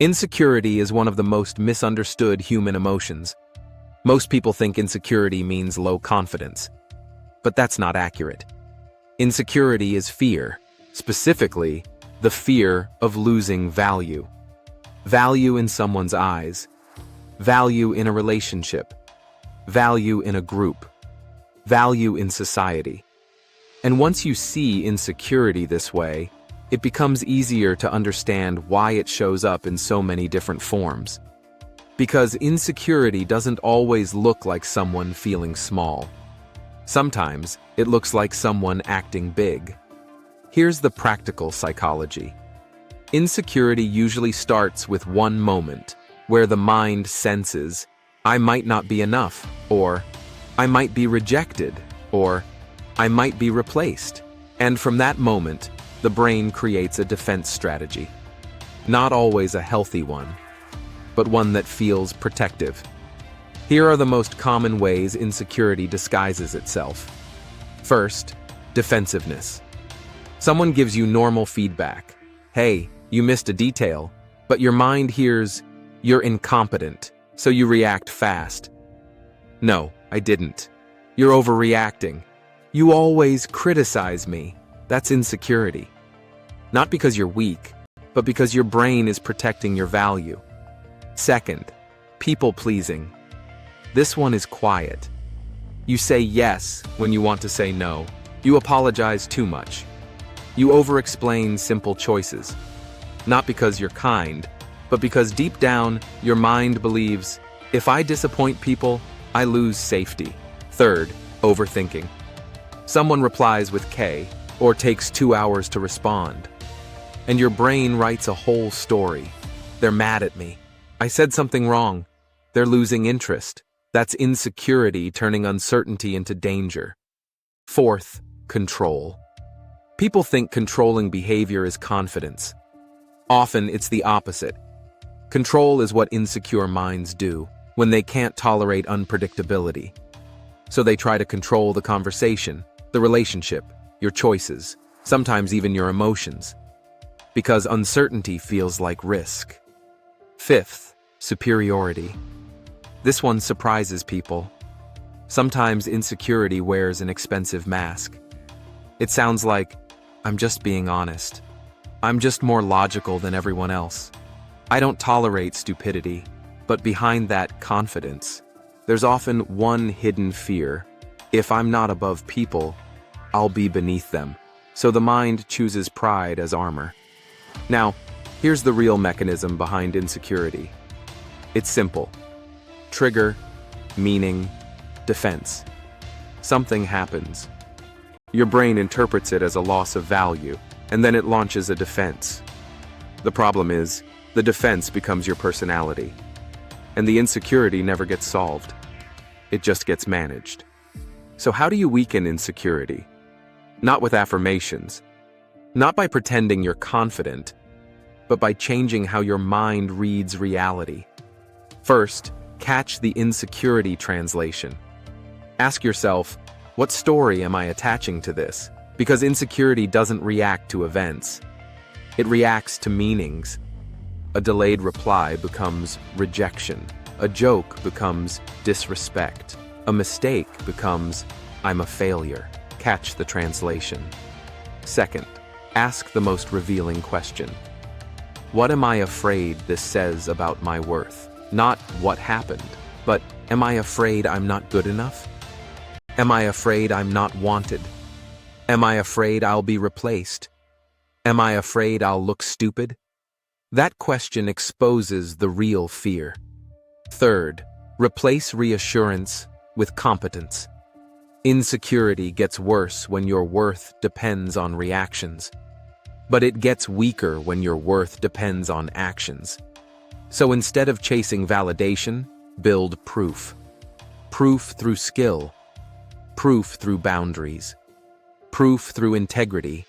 Insecurity is one of the most misunderstood human emotions. Most people think insecurity means low confidence, but that's not accurate. Insecurity is fear, specifically the fear of losing value. Value in someone's eyes, value in a relationship, value in a group, value in society. And once you see insecurity this way, it becomes easier to understand why it shows up in so many different forms. Because insecurity doesn't always look like someone feeling small. Sometimes it looks like someone acting big. Here's the practical psychology. Insecurity usually starts with one moment where the mind senses, I might not be enough, or I might be rejected, or I might be replaced. And from that moment, the brain creates a defense strategy. Not always a healthy one, but one that feels protective. Here are the most common ways insecurity disguises itself. First, defensiveness. Someone gives you normal feedback. Hey, you missed a detail, but your mind hears, you're incompetent, so you react fast. No, I didn't. You're overreacting. You always criticize me. That's insecurity. Not because you're weak, but because your brain is protecting your value. Second, people-pleasing. This one is quiet. You say yes when you want to say no. You apologize too much. You over-explain simple choices. Not because you're kind, but because deep down, your mind believes, if I disappoint people, I lose safety. Third, overthinking. Someone replies with K, or takes 2 hours to respond. And your brain writes a whole story. They're mad at me. I said something wrong. They're losing interest. That's insecurity turning uncertainty into danger. Fourth, control. People think controlling behavior is confidence. Often it's the opposite. Control is what insecure minds do when they can't tolerate unpredictability. So they try to control the conversation, the relationship, your choices, sometimes even your emotions. Because uncertainty feels like risk. Fifth, superiority. This one surprises people. Sometimes insecurity wears an expensive mask. It sounds like, I'm just being honest. I'm just more logical than everyone else. I don't tolerate stupidity, but behind that confidence, there's often one hidden fear. If I'm not above people, I'll be beneath them. So the mind chooses pride as armor. Now, here's the real mechanism behind insecurity. It's simple. Trigger, meaning, defense. Something happens. Your brain interprets it as a loss of value, and then it launches a defense. The problem is, the defense becomes your personality, and the insecurity never gets solved. It just gets managed. So how do you weaken insecurity? Not with affirmations, not by pretending you're confident, but by changing how your mind reads reality. First, catch the insecurity translation. Ask yourself, what story am I attaching to this? Because insecurity doesn't react to events. It reacts to meanings. A delayed reply becomes rejection. A joke becomes disrespect. A mistake becomes, I'm a failure. Catch the translation. Second, ask the most revealing question. What am I afraid this says about my worth? Not what happened, but am I afraid I'm not good enough? Am I afraid I'm not wanted? Am I afraid I'll be replaced? Am I afraid I'll look stupid? That question exposes the real fear. Third, replace reassurance with competence. Insecurity gets worse when your worth depends on reactions. But it gets weaker when your worth depends on actions. So instead of chasing validation, build proof. Proof through skill. Proof through boundaries. Proof through integrity.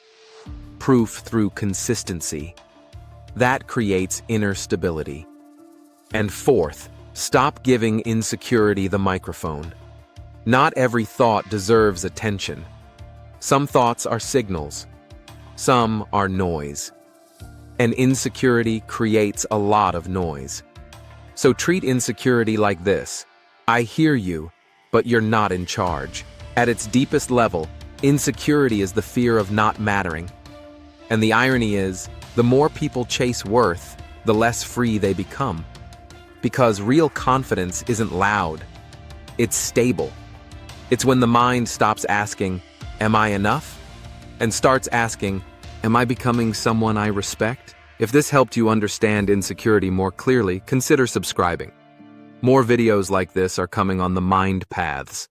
Proof through consistency. That creates inner stability. And fourth, stop giving insecurity the microphone. Not every thought deserves attention. Some thoughts are signals. Some are noise. And insecurity creates a lot of noise. So treat insecurity like this. I hear you, but you're not in charge. At its deepest level, insecurity is the fear of not mattering. And the irony is, the more people chase worth, the less free they become. Because real confidence isn't loud. It's stable. It's when the mind stops asking, am I enough? And starts asking, am I becoming someone I respect? If this helped you understand insecurity more clearly, consider subscribing. More videos like this are coming on the Mindpaths.